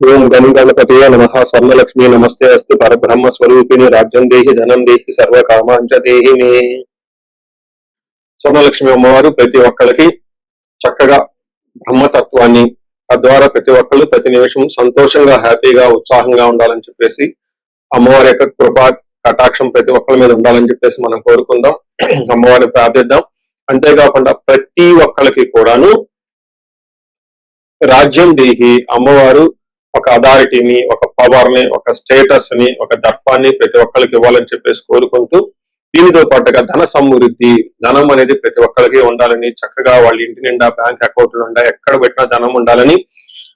ఓం గం గణపతయే నమః స్వర్ణలక్ష్మీ నమస్తే అస్తు పరబ్రహ్మ స్వరూపిణి రాజ్యం దేహి ధనం దేహి సర్వకామాంచ దేహి మే. స్వర్ణలక్ష్మి అమ్మవారు ప్రతి ఒక్కరికి చక్కగా బ్రహ్మతత్వాన్ని, తద్వారా ప్రతి ఒక్కరు ప్రతి నిమిషం సంతోషంగా, హ్యాపీగా, ఉత్సాహంగా ఉండాలని చెప్పేసి అమ్మవారి యొక్క కృపా కటాక్షం ప్రతి ఒక్కరి మీద ఉండాలని చెప్పేసి మనం కోరుకుందాం, అమ్మవారిని ప్రార్థిద్దాం. అంతేకాకుండా ప్రతి ఒక్కరికి కూడాను రాజ్యం దేహి అమ్మవారు ఒక అథారిటీని, ఒక పవర్ ని, ఒక స్టేటస్ ని, ఒక దర్పాన్ని ప్రతి ఒక్కరికి ఇవ్వాలని చెప్పేసి కోరుకుంటూ, దీనితో పాటుగా ధన సమృద్ధి, ధనం అనేది ప్రతి ఒక్కరికి ఉండాలని, చక్కగా వాళ్ళ ఇంటి నిండా బ్యాంక్ అకౌంట్లు ఉండా ఎక్కడ పెట్టినా ధనం ఉండాలని,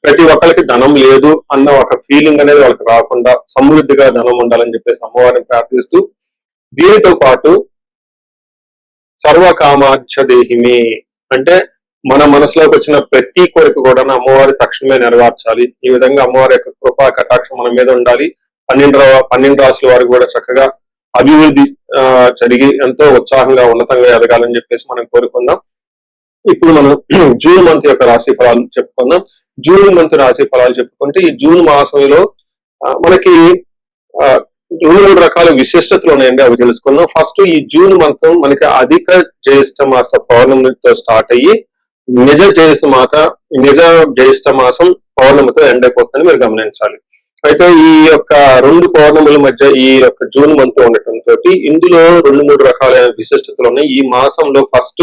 ప్రతి ఒక్కరికి ధనం లేదు అన్న ఒక ఫీలింగ్ అనేది వాళ్ళకి రాకుండా సమృద్ధిగా ధనం ఉండాలని చెప్పేసి అమ్మవారిని ప్రార్థిస్తూ, దీనితో పాటు సర్వకామాక్ష దేహిమి అంటే మన మనసులోకి వచ్చిన ప్రతి కోరిక కూడా అమ్మవారి తక్షణమే నెరవేర్చాలి. ఈ విధంగా అమ్మవారి యొక్క కృపా కటాక్షం మన మీద ఉండాలి. 12 రాసుల వారికి కూడా చక్కగా అభివృద్ధి జరిగి ఎంతో ఉత్సాహంగా ఉన్నతంగా ఎదగాలని చెప్పేసి మనం కోరుకుందాం. ఇప్పుడు మనం జూన్ మంత్ యొక్క రాశి ఫలాలు చెప్పుకుందాం. జూన్ మంత్ రాశి ఫలాలు చెప్పుకుంటే ఈ జూన్ మాసంలో మనకి 2-3 రకాల విశిష్టతలు ఉన్నాయండి, అవి తెలుసుకుందాం. ఫస్ట్ ఈ జూన్ మంత్ మనకి అధిక జ్యేష్ఠ మాస పౌర్ణమితో స్టార్ట్ అయ్యి నిజ జ్యేష్ఠ మాసం పౌర్ణమితో ఎండ్ అయిపోతుందని మీరు గమనించాలి. అయితే ఈ యొక్క 2 పౌర్ణముల మధ్య ఈ యొక్క జూన్ మంత్ ఉండటంతో ఇందులో 2-3 రకాలైన విశిష్టతలు ఉన్నాయి. ఈ మాసంలో ఫస్ట్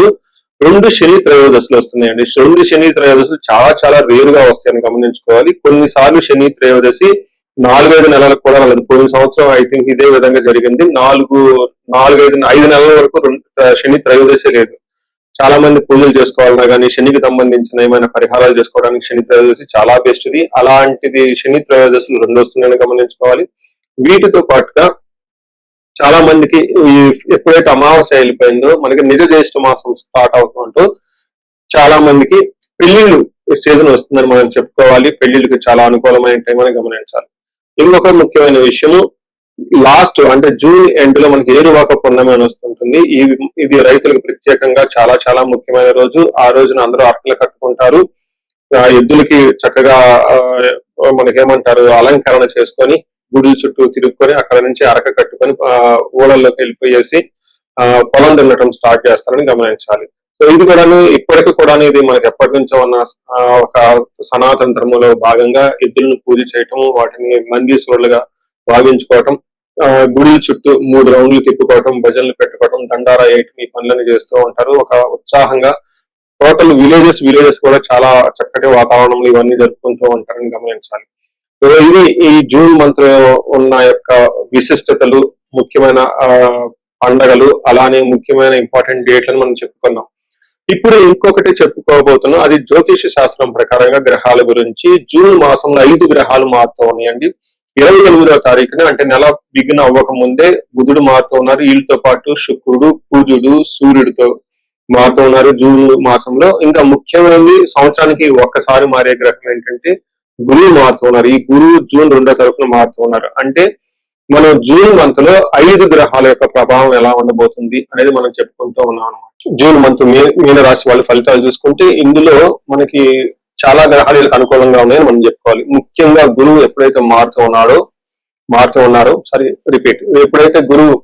2 శని త్రయోదశులు వస్తున్నాయండి. 2 శని త్రయోదశులు చాలా చాలా రేరుగా వస్తాయని గమనించుకోవాలి. కొన్నిసార్లు శని త్రయోదశి 4-5 నెలలకు కూడా రాలేదు. పోయిన సంవత్సరం ఐ థింక్ ఇదే విధంగా జరిగింది. 5 నెలల వరకు శని త్రయోదశి లేదు. చాలా మంది పూజలు చేసుకోవాలన్నా కానీ, శనికి సంబంధించిన ఏమైనా పరిహారాలు చేసుకోవడానికి శని త్రయోదశి చాలా బెస్ట్ ఇది. అలాంటిది శని త్రయోదశులు 2 వస్తున్నాయని గమనించుకోవాలి. వీటితో పాటుగా చాలా మందికి ఎప్పుడైతే అమావాస్య వెళ్ళిపోయిందో మనకి నిజ జ్యేష్ఠ మాసం స్టార్ట్ అవుతుంటూ చాలా మందికి పెళ్లిళ్ళు సీజన్ వస్తుందని మనం చెప్పుకోవాలి. పెళ్లిళ్ళకి చాలా అనుకూలమైన టైం అని గమనించాలి. ఇంకొక ముఖ్యమైన విషయము, లాస్ట్ అంటే జూన్ ఎండ్ లో మనకి ఏరువాక పున్నమి అని వస్తుంటుంది. ఇది రైతులకు ప్రత్యేకంగా చాలా చాలా ముఖ్యమైన రోజు. ఆ రోజున అందరూ అర్పలు కట్టుకుంటారు. ఎద్దులకి చక్కగా మనకేమంటారు అలంకరణ చేసుకొని గుడి చుట్టూ తిరుక్కొని అక్కడ నుంచి అరక కట్టుకొని ఊళ్ళల్లోకి వెళ్ళిపోయేసి పొలం దున్నటం స్టార్ట్ చేస్తారని గమనించాలి. సో ఇది కూడా ఇప్పటికీ కూడా ఇది మనకి ఎప్పటి నుంచో ఉన్న ఒక సనాతన ధర్మంలో భాగంగా ఎద్దులను పూజ చేయటం, వాటిని మందీశ్వరులుగా భావించుకోవటం, గుడి చుట్టూ 3 రౌండ్లు తిప్పుకోవటం, భజనలు పెట్టుకోవటం, దండారా వేయటం, ఈ పనులను చేస్తూ ఉంటారు. ఒక ఉత్సాహంగా టోటల్ విలేజెస్ కూడా చాలా చక్కటి వాతావరణంలో ఇవన్నీ జరుపుకుంటూ ఉంటారని గమనించాలి. సో ఇది ఈ జూన్ మంత్ లో ఉన్న యొక్క విశిష్టతలు, ముఖ్యమైన పండగలు, అలానే ముఖ్యమైన ఇంపార్టెంట్ డేట్లను మనం చెప్పుకున్నాం. ఇప్పుడు ఇంకొకటి చెప్పుకోబోతున్నాం, అది జ్యోతిష శాస్త్రం ప్రకారంగా గ్రహాల గురించి. జూన్ మాసంలో 5 గ్రహాలు మారుతూ ఉన్నాయండి. 28వ తారీఖున అంటే నెల బిగిన అవ్వక ముందే బుధుడు మారుతూ ఉన్నారు. వీళ్ళతో పాటు శుక్రుడు, కుజుడు, సూర్యుడితో మారుతూ ఉన్నారు జూన్ మాసంలో. ఇంకా ముఖ్యమైనది సంవత్సరానికి ఒక్కసారి మారే గ్రహం ఏంటంటే గురువు మారుతూ ఉన్నారు. ఈ గురువు జూన్ 2వ తారీఖున మారుతూ ఉన్నారు. అంటే మనం జూన్ మంత్ లో 5 గ్రహాల యొక్క ప్రభావం ఎలా ఉండబోతుంది అనేది మనం చెప్పుకుంటూ ఉన్నాం అనమాట. జూన్ మంత్ మీన రాశి వాళ్ళ ఫలితాలు చూసుకుంటే ఇందులో మనకి చాలా గ్రహాలు వీళ్ళకి అనుకూలంగా ఉన్నాయని మనం చెప్పుకోవాలి. ముఖ్యంగా గురువు ఎప్పుడైతే ఎప్పుడైతే గురువు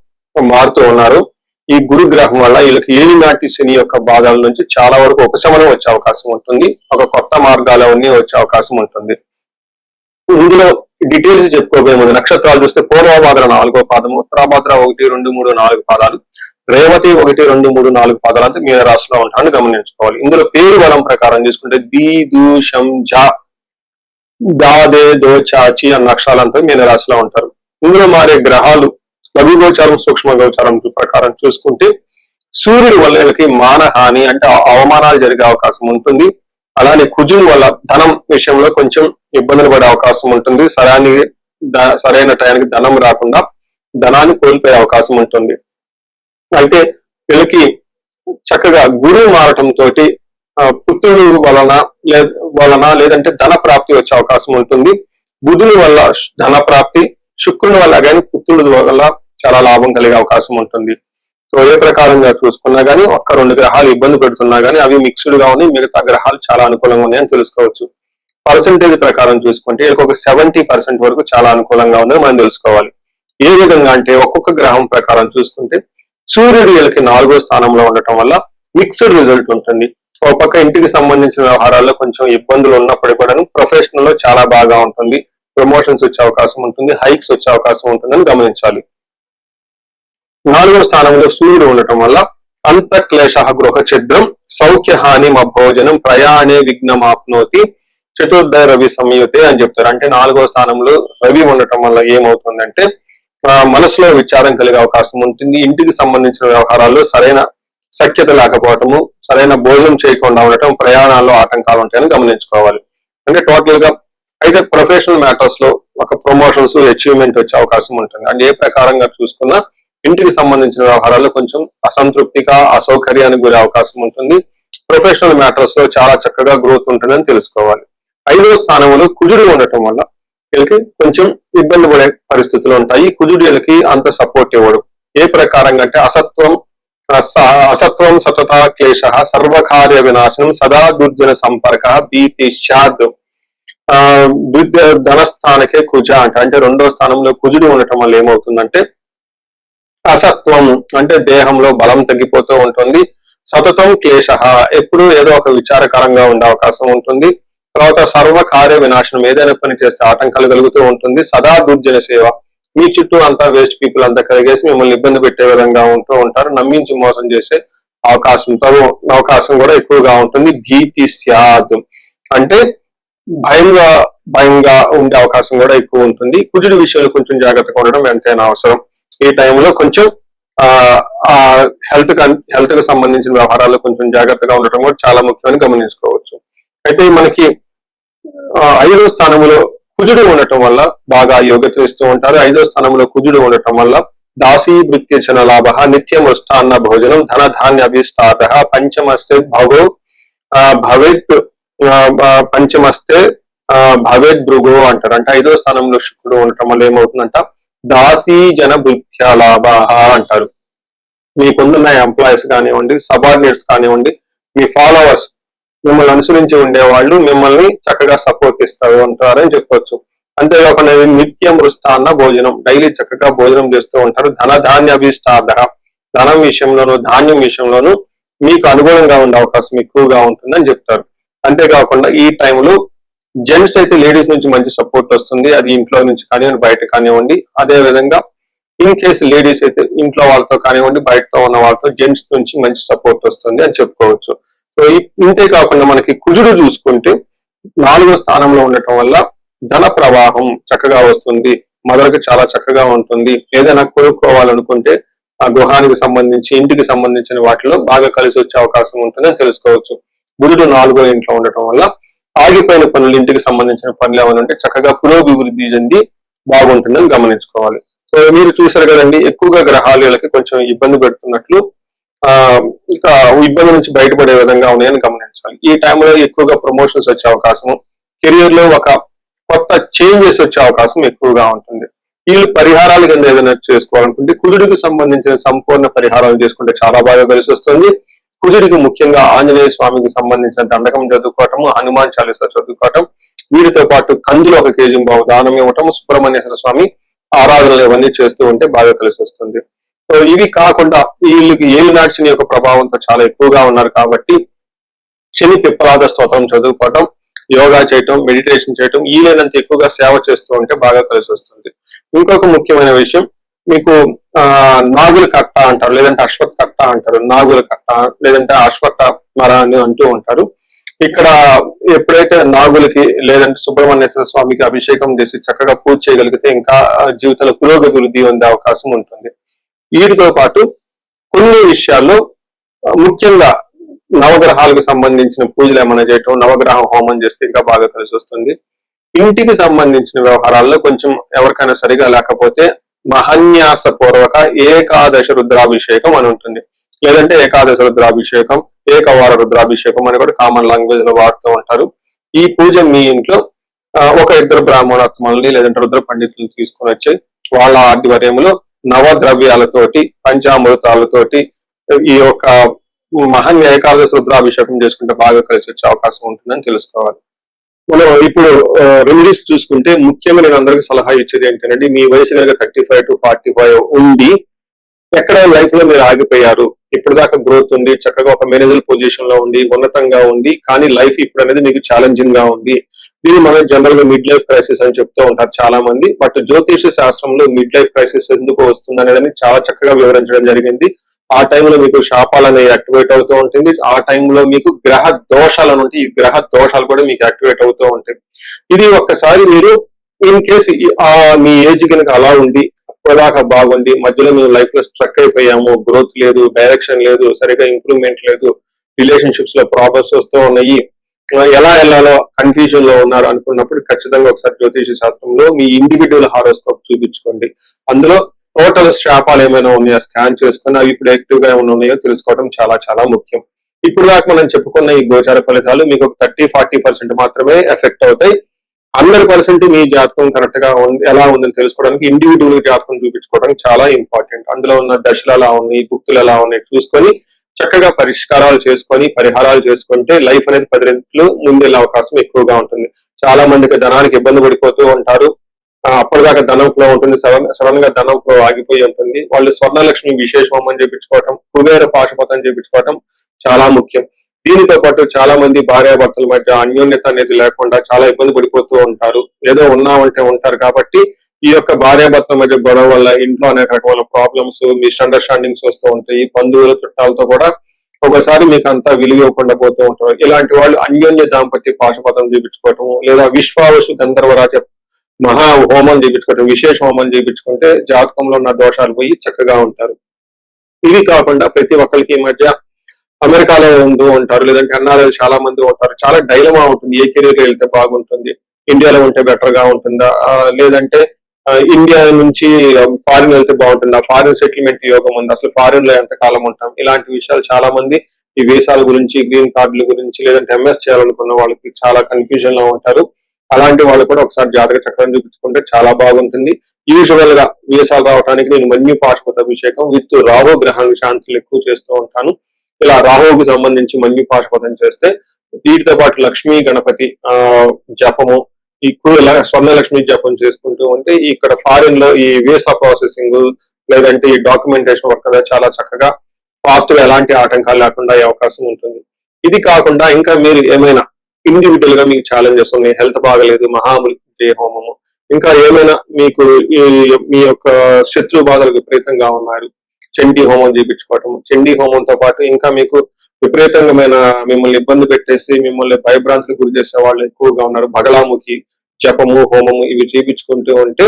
మారుతూ ఉన్నారో ఈ గురు గ్రహం వల్ల వీళ్ళకి ఏలినాటి శని యొక్క బాధల నుంచి చాలా వరకు ఉపశమనం వచ్చే అవకాశం ఉంటుంది. ఒక కొత్త మార్గాలవన్నీ వచ్చే అవకాశం ఉంటుంది. ఇందులో డీటెయిల్స్ చెప్పుకోబోయే ముందు నక్షత్రాలు చూస్తే పూర్వభాద్ర 4వ పాదము, ఉత్తరాభాద్ర 1, 2, 3, 4 పాదాలు, రేవతి 1, 2, 3, 4 పాదాలు అంటే మీన రాశిలో ఉంటారని గమనించుకోవాలి. ఇందులో పేరు బలం ప్రకారం చూసుకుంటే ది, దు, షం, జ, దాదే, దో, చాచి అన్న అక్షరాలంతా మీన రాశిలో ఉంటారు. ఇందులో మారే గ్రహాలు లఘు గోచారం, సూక్ష్మ గోచారం ప్రకారం చూసుకుంటే సూర్యుడి వల్ల వీళ్ళకి మానహాని అంటే అవమానాలు జరిగే అవకాశం ఉంటుంది. అలానే కుజుని వల్ల ధనం విషయంలో కొంచెం ఇబ్బందులు పడే అవకాశం ఉంటుంది. సరైన టైంకి ధనం రాకుండా ధనాన్ని కోల్పోయే అవకాశం ఉంటుంది. అయితే వీళ్ళకి చక్కగా గురువు మారటం తోటి పుత్రుడు వలన లేదంటే ధన ప్రాప్తి వచ్చే అవకాశం ఉంటుంది. బుధుని వల్ల ధన ప్రాప్తి, శుక్రుని వల్ల కానీ పుత్రుడి వల్ల చాలా లాభం కలిగే అవకాశం ఉంటుంది. సో ఏ ప్రకారంగా చూసుకున్నా గానీ 1-2 గ్రహాలు ఇబ్బంది పెడుతున్నా గానీ అవి మిక్స్డ్ గా ఉన్నాయి. మిగతా గ్రహాలు చాలా అనుకూలంగా ఉన్నాయని తెలుసుకోవచ్చు. పర్సంటేజ్ ప్రకారం చూసుకుంటే వీళ్ళకి ఒక 70% వరకు చాలా అనుకూలంగా ఉందని మనం తెలుసుకోవాలి. ఏ విధంగా అంటే ఒక్కొక్క గ్రహం ప్రకారం చూసుకుంటే సూర్యుడు వీళ్ళకి 4వ స్థానంలో ఉండటం వల్ల మిక్స్డ్ రిజల్ట్ ఉంటుంది. ఒక పక్క ఇంటికి సంబంధించిన వ్యవహారాల్లో కొంచెం ఇబ్బందులు ఉన్నప్పటికీ కూడా ప్రొఫెషనల్ లో చాలా బాగా ఉంటుంది. ప్రమోషన్స్ వచ్చే అవకాశం ఉంటుంది, హైక్స్ వచ్చే అవకాశం ఉంటుందని గమనించాలి. 4వ స్థానంలో సూర్యుడు ఉండటం వల్ల అంతఃక్లేశ గృహ ఛిద్రం సౌఖ్య హాని భోజనం ప్రయాణే విఘ్నమాప్నోతి చతుర్థ రవి సంయుతే అని చెప్తారు. అంటే 4వ స్థానంలో రవి ఉండటం వల్ల ఏమవుతుందంటే మనసులో విచారం కలిగే అవకాశం ఉంటుంది. ఇంటికి సంబంధించిన వ్యవహారాల్లో సరైన సఖ్యత లేకపోవటము, సరైన భోజనం చేయకుండా ఉండటం, ప్రయాణాల్లో ఆటంకాలు ఉంటాయని గమనించుకోవాలి. అంటే టోటల్ గా అయితే ప్రొఫెషనల్ మ్యాటర్స్ లో ఒక ప్రమోషన్స్ అచీవ్మెంట్ వచ్చే అవకాశం ఉంటుంది. అంటే ఏ ప్రకారంగా చూసుకున్నా ఇంటికి సంబంధించిన వ్యవహారాల్లో కొంచెం అసంతృప్తిగా అసౌకర్యానికి గురే అవకాశం ఉంటుంది. ప్రొఫెషనల్ మ్యాటర్స్ లో చాలా చక్కగా గ్రోత్ ఉంటుందని తెలుసుకోవాలి. 5వ స్థానంలో కుజుడు ఉండటం వల్ల వీళ్ళకి కొంచెం ఇబ్బంది పడే పరిస్థితులు ఉంటాయి. కుజుడు వీళ్ళకి అంత సపోర్ట్ ఇవ్వడు. ఏ ప్రకారంగా అంటే అసత్వం సతత క్లేశ సర్వకార్య వినాశనం సదా దుర్జన సంపర్క భీతి షాద్ ధనస్థానకే కుజ అంటే 2వ స్థానంలో కుజుడు ఉండటం వల్ల ఏమవుతుందంటే అసత్వం అంటే దేహంలో బలం తగ్గిపోతూ ఉంటుంది. సతతం క్లేశ ఎప్పుడు ఏదో ఒక విచారకరంగా ఉండే అవకాశం ఉంటుంది. తర్వాత సర్వ కార్య వినాశనం ఏదైనా పని చేస్తే ఆటంకాలు కలుగుతూ ఉంటుంది. సదా దుర్జన సేవ మీ చుట్టూ అంతా వేస్ట్ పీపుల్ అంతా కలిగేసి మిమ్మల్ని ఇబ్బంది పెట్టే విధంగా ఉంటూ ఉంటారు. నమ్మించి మోసం చేసే అవకాశం కూడా ఎక్కువగా ఉంటుంది. భీతి స్యాద్ అంటే భయంగా ఉండే అవకాశం కూడా ఎక్కువ ఉంటుంది. కుజుడి విషయంలో కొంచెం జాగ్రత్తగా ఉండడం ఎంతైనా అవసరం. ఈ టైంలో కొంచెం హెల్త్ కు సంబంధించిన వ్యవహారాల్లో కొంచెం జాగ్రత్తగా ఉండటం కూడా చాలా ముఖ్యమని గమనించుకోవచ్చు. అయితే మనకి 5వ స్థానంలో కుజుడు ఉండటం వల్ల బాగా యోగ్యత ఇస్తూ ఉంటారు. 5వ స్థానంలో కుజుడు ఉండటం వల్ల దాసీ వృత్తిచన లాభ నిత్యం వృష్టాన్న భోజనం ధన ధాన్య అభిష్టాత పంచమస్తే భవేత్ పంచమస్తే భవేద్ భృగో అంటారు. అంటే 5వ స్థానంలో శుక్రుడు ఉండటం వల్ల ఏమవుతుందంట దాసీ జన భృత్య లాభ అంటారు. మీకుందున్న ఎంప్లాయీస్ కానివ్వండి, సబార్డినేట్స్ కానివ్వండి, మీ ఫాలోవర్స్ మిమ్మల్ని అనుసరించి ఉండేవాళ్ళు మిమ్మల్ని చక్కగా సపోర్ట్ ఇస్తారు అంటారని చెప్పొచ్చు. అంతేకాకుండా నిత్యం మృష్టాన్న భోజనం డైలీ చక్కగా భోజనం చేస్తూ ఉంటారు. ధన ధాన్య అభిష్టార్థ ధనం విషయంలోనూ ధాన్యం విషయంలోనూ మీకు అనుగుణంగా ఉండే అవకాశం ఎక్కువగా ఉంటుందని చెప్తారు. అంతేకాకుండా ఈ టైంలో జెంట్స్ అయితే లేడీస్ నుంచి మంచి సపోర్ట్ వస్తుంది. అది ఇంట్లో నుంచి కానివ్వండి, బయట కానివ్వండి. అదే విధంగా ఇన్ కేసు లేడీస్ అయితే ఇంట్లో వాళ్ళతో కానివ్వండి, బయటతో ఉన్న వాళ్ళతో జెంట్స్ నుంచి మంచి సపోర్ట్ వస్తుంది అని చెప్పుకోవచ్చు. సో ఇంతే కాకుండా మనకి కుజుడు చూసుకుంటే 4వ స్థానంలో ఉండటం వల్ల ధన ప్రవాహం చక్కగా వస్తుంది. మొదలకి చాలా చక్కగా ఉంటుంది. ఏదైనా కొనుక్కోవాలనుకుంటే ఆ గృహానికి సంబంధించి ఇంటికి సంబంధించిన వాటిలో బాగా కలిసి వచ్చే అవకాశం ఉంటుందని తెలుసుకోవచ్చు. బుధుడు 4వ ఇంట్లో ఉండటం వల్ల ఆగిపోయిన పనులు, ఇంటికి సంబంధించిన పనులు ఏమైనా ఉంటే చక్కగా పురోభివృద్ధి చెంది బాగుంటుందని గమనించుకోవాలి. సో మీరు చూసారు కదండి, ఎక్కువగా గ్రహాలు వీళ్ళకి కొంచెం ఇబ్బంది పెడుతున్నట్లు ఇక ఇబ్బంది నుంచి బయటపడే విధంగా ఉన్నాయని గమనించాలి. ఈ టైంలో ఎక్కువగా ప్రమోషన్స్ వచ్చే అవకాశం, కెరియర్ లో ఒక కొత్త చేంజెస్ వచ్చే అవకాశం ఎక్కువగా ఉంటుంది. వీళ్ళు పరిహారాలు కింద ఏదైనా చేసుకోవాలనుకుంటే కుజుడికి సంబంధించిన సంపూర్ణ పరిహారాలు చేసుకుంటే చాలా బాగా కలిసి వస్తుంది. కుజుడికి ముఖ్యంగా ఆంజనేయ స్వామికి సంబంధించిన దండకం చదువుకోవటము, హనుమాన్ చాలీస చదువుకోవటం, వీటితో పాటు కందులు 1 కేజీ దానం ఇవ్వటం, సుబ్రహ్మణ్యేశ్వర స్వామి ఆరాధనలు ఇవన్నీ చేస్తూ ఉంటే బాగా కలిసి వస్తుంది. సో ఇవి కాకుండా వీళ్ళకి ఏలినాటి శని యొక్క ప్రభావంతో చాలా ఎక్కువగా ఉన్నారు కాబట్టి శని పిప్పలాద స్తోత్రం చదువుకోవటం, యోగా చేయటం, మెడిటేషన్ చేయటం, వీలైనంత ఎక్కువగా సేవ చేస్తూ ఉంటే బాగా కలిసి వస్తుంది. ఇంకొక ముఖ్యమైన విషయం, మీకు నాగుల కట్ట అంటారు, లేదంటే అశ్వత్ కట్ట అంటారు. నాగుల కట్ట లేదంటే అశ్వత్థ మర అని అంటూ ఉంటారు. ఇక్కడ ఎప్పుడైతే నాగులకి లేదంటే సుబ్రహ్మణ్యేశ్వర స్వామికి అభిషేకం చేసి చక్కగా పూజ చేయగలిగితే ఇంకా జీవితంలో పురోగతి పొందే అవకాశం ఉంటుంది. వీటితో పాటు కొన్ని విషయాల్లో ముఖ్యంగా నవగ్రహాలకు సంబంధించిన పూజలు ఏమైనా చేయటం, నవగ్రహ హోమం చేస్తే ఇంకా బాగా కలిసి వస్తుంది. ఇంటికి సంబంధించిన వ్యవహారాల్లో కొంచెం ఎవరికైనా సరిగా లేకపోతే మహాన్యాస పూర్వక ఏకాదశ రుద్రాభిషేకం అని ఉంటుంది, లేదంటే ఏకాదశ రుద్రాభిషేకం, ఏకవార రుద్రాభిషేకం అని కూడా కామన్ లాంగ్వేజ్ లో వాడుతూ ఉంటారు. ఈ పూజ మీ ఇంట్లో ఒక 2 బ్రాహ్మణోత్తములని లేదంటే రుద్ర పండితులను తీసుకొని వచ్చి వాళ్ళ ఆధ్వర్యంలో నవద్రవ్యాలతోటి, పంచామృతాలతోటి ఈ యొక్క మహాన్య ఏకాదశ రుద్రాభిషేకం చేసుకుంటే బాగా కలిసి వచ్చే అవకాశం ఉంటుందని తెలుసుకోవాలి. మనం ఇప్పుడు రెమెడీస్ చూసుకుంటే ముఖ్యంగా నేను అందరికీ సలహా ఇచ్చేది ఏంటంటే మీ వయసు కనుక 35 to 45 ఉండి ఎక్కడ లైఫ్ లో మీరు ఆగిపోయారు, ఇప్పటిదాకా గ్రోత్ ఉంది, చక్కగా ఒక మేనేజర్ పొజిషన్ లో ఉండి ఉన్నతంగా ఉంది, కానీ లైఫ్ ఇప్పుడు అనేది మీకు ఛాలెంజింగ్ గా ఉంది. దీన్ని మనం జనరల్ గా మిడ్ లైఫ్ క్రైసిస్ అని చెప్తూ ఉంటారు చాలా మంది. బట్ జ్యోతిష శాస్త్రంలో మిడ్ లైఫ్ క్రైసిస్ ఎందుకు వస్తుంది అనేది చాలా చక్కగా వివరించడం జరిగింది. ఆ టైంలో మీకు శాపాలు అనేవి యాక్టివేట్ అవుతూ ఉంటుంది. ఆ టైంలో మీకు గ్రహ దోషాలు అని ఈ గ్రహ దోషాలు కూడా మీకు యాక్టివేట్ అవుతూ ఉంటాయి. ఇది ఒక్కసారి మీరు ఇన్ కేసు మీ ఏజ్ కనుక అలా ఉండి ఇప్పటిదాకా బాగుండి మధ్యలో మేము లైఫ్ లో స్ట్రక్ అయిపోయాము, గ్రోత్ లేదు, డైరెక్షన్ లేదు, సరిగా ఇంప్రూవ్మెంట్ లేదు, రిలేషన్షిప్స్ లో ప్రాబ్లమ్స్ వస్తూ ఉన్నాయి, ఎలా వెళ్ళాలో కన్ఫ్యూజన్ లో ఉన్నారు అనుకున్నప్పుడు ఖచ్చితంగా ఒకసారి జ్యోతిష శాస్త్రంలో మీ ఇండివిడ్యువల్ హారోస్కోప్ చూపించుకోండి. అందులో టోటల్ శాపాలు ఏమైనా ఉన్నాయో స్కాన్ చేసుకుని అవి ఇప్పుడు యాక్టివ్ గా ఏమైనా ఉన్నాయో తెలుసుకోవడం చాలా చాలా ముఖ్యం. ఇప్పుడు దాకా మనం చెప్పుకున్న ఈ గోచార ఫలితాలు మీకు ఒక 30-40% మాత్రమే ఎఫెక్ట్ అవుతాయి. 100% మీ జాతకం కరెక్ట్ గా ఎలా ఉందని తెలుసుకోవడానికి ఇండివిడ్యువల్ జాతకం చూపించుకోవడానికి చాలా ఇంపార్టెంట్. అందులో ఉన్న దశలు ఎలా ఉన్నాయి, భుక్తులు ఎలా ఉన్నాయి చూసుకొని చక్కగా పరిష్కారాలు చేసుకొని పరిహారాలు చేసుకుంటే లైఫ్ అనేది 10 రెట్లు ముందెళ్ళే అవకాశం ఎక్కువగా ఉంటుంది. చాలా మందికి ధనానికి ఇబ్బంది పడిపోతూ ఉంటారు. అప్పటిదాకా ధనం ఫ్లో ఉంటుంది, సడన్ గా ధనం ఫ్లో ఆగిపోయి ఉంటుంది. వాళ్ళు స్వర్ణలక్ష్మి విశేష హోమం చేయించుకోవటం, కుబేర పాశుపతం చేయించుకోవటం చాలా ముఖ్యం. దీనితో పాటు చాలా మంది భార్యాభర్తల మధ్య అన్యోన్యత అనేది లేకుండా చాలా ఇబ్బంది పడిపోతూ ఉంటారు. ఏదో ఉన్నామంటే ఉంటారు కాబట్టి ఈ యొక్క భార్యాభర్తల మధ్య గొడవ వల్ల ఇంట్లో అనేక రకమైన ప్రాబ్లమ్స్, మిస్అండర్స్టాండింగ్స్ వస్తూ ఉంటాయి. బంధువుల చుట్టాలతో కూడా ఒకసారి మీకు అంతా విలువ ఇవ్వకుండా పోతూ ఉంటారు. ఇలాంటి వాళ్ళు అన్యోన్య దాంపత్య పాశుపతం చేయించుకోవటం లేదా విశ్వావసు గంధర్వరాజ మహా హోమం చేయించుకోవటం, విశేష హోమం చేయించుకుంటే జాతకంలో ఉన్న దోషాలు పోయి చక్కగా ఉంటారు. ఇవి కాకుండా ప్రతి ఒక్కరికి ఈ మధ్య అమెరికాలో ఉంటూ ఉంటారు, లేదంటే ఎన్ఆర్ఐలు చాలా మంది ఉంటారు. చాలా డైలమా ఉంటుంది, ఏ కెరీర్ వెళ్తే బాగుంటుంది, ఇండియాలో ఉంటే బెటర్ గా ఉంటుందా, లేదంటే ఇండియా నుంచి ఫారిన్ వెళ్తే బాగుంటుందా, ఫారిన్ సెటిల్మెంట్ యోగం ఉంది, అసలు ఫారిన్ లో ఎంత కాలం ఉంటాం, ఇలాంటి విషయాలు చాలా మంది ఈ వీసాల గురించి, గ్రీన్ కార్డుల గురించి, లేదంటే ఎంఎస్ చేయాలనుకున్న వాళ్ళకి చాలా కన్ఫ్యూజన్ లో ఉంటారు. అలాంటి వాళ్ళు కూడా ఒకసారి జాతక చక్రం చూపించుకుంటే చాలా బాగుంటుంది. యూజువల్ గా వీసాలు రావడానికి నేను మన్యు పాశుపత అభిషేకం విత్ రాహు గ్రహానికి శాంతులు ఎక్కువ చేస్తూ ఉంటాను. ఇలా రాహువుకు సంబంధించి మన్యు పాశుపతం చేస్తే వీటితో పాటు లక్ష్మీ గణపతి జపము, ఇలా స్వర్ణలక్ష్మి జపం చేసుకుంటూ ఉంటే ఇక్కడ ఫారిన్ లో ఈ వీసా ప్రాసెసింగ్ లేదంటే ఈ డాక్యుమెంటేషన్ వర్క్ చాలా చక్కగా ఫాస్ట్ గా ఎలాంటి ఆటంకాలు లేకుండా అయ్యే అవకాశం ఉంటుంది. ఇది కాకుండా ఇంకా మీరు ఏమైనా ఇండివిజువల్ గా మీకు ఛాలెంజెస్ ఉన్నాయి, హెల్త్ బాగలేదు, మహామృత్యుంజయ హోమము, ఇంకా ఏమైనా మీకు మీ యొక్క శత్రు బాధలు విపరీతంగా ఉన్నారు, చండీ హోమం చేయించుకోవటం, చండీ హోమంతో పాటు ఇంకా మీకు విపరీతంగా మిమ్మల్ని ఇబ్బంది పెట్టేసి మిమ్మల్ని భయభ్రాంతులకు గురి చేసే వాళ్ళు ఎక్కువగా ఉన్నారు, బగలాముఖి జపము హోమము ఇవి చేయించుకుంటూ ఉంటే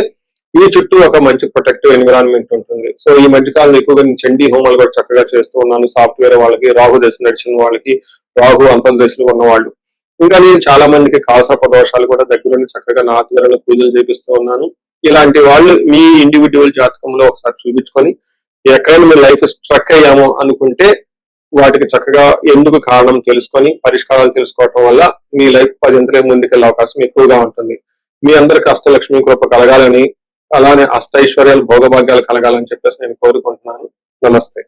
మీ చుట్టూ ఒక మంచి ప్రొటెక్టివ్ ఎన్విరాన్మెంట్ ఉంటుంది. సో ఈ మధ్యకాలంలో ఎక్కువగా నేను చండీ హోమాలు కూడా చక్కగా చేస్తూ ఉన్నాను. సాఫ్ట్వేర్ వాళ్ళకి, రాహు దశ నడిచిన వాళ్ళకి, రాహు అంతర్దశలో ఉన్న వాళ్ళు, ఇంకా నేను చాలా మందికి కాసప దోషాలు కూడా దగ్గరుండి చక్కగా నా ఆధ్వర్యంలో పూజలు చేపిస్తూ ఉన్నాను. ఇలాంటి వాళ్ళు మీ ఇండివిడ్యువల్ జాతకంలో ఒకసారి చూపించుకొని ఎక్కడైనా మీ లైఫ్ స్ట్రక్ అయ్యాము అనుకుంటే వాటికి చక్కగా ఎందుకు కారణం తెలుసుకొని పరిష్కారాలు తెలుసుకోవటం వల్ల మీ లైఫ్ 10 ముందుకెళ్ళే అవకాశం ఎక్కువగా ఉంటుంది. మీ అందరికి అష్టలక్ష్మి కృప కలగాలని, అలానే అష్టైశ్వర్యాలు భోగభాగ్యాలు కలగాలని చెప్పేసి నేను కోరుకుంటున్నాను. నమస్తే.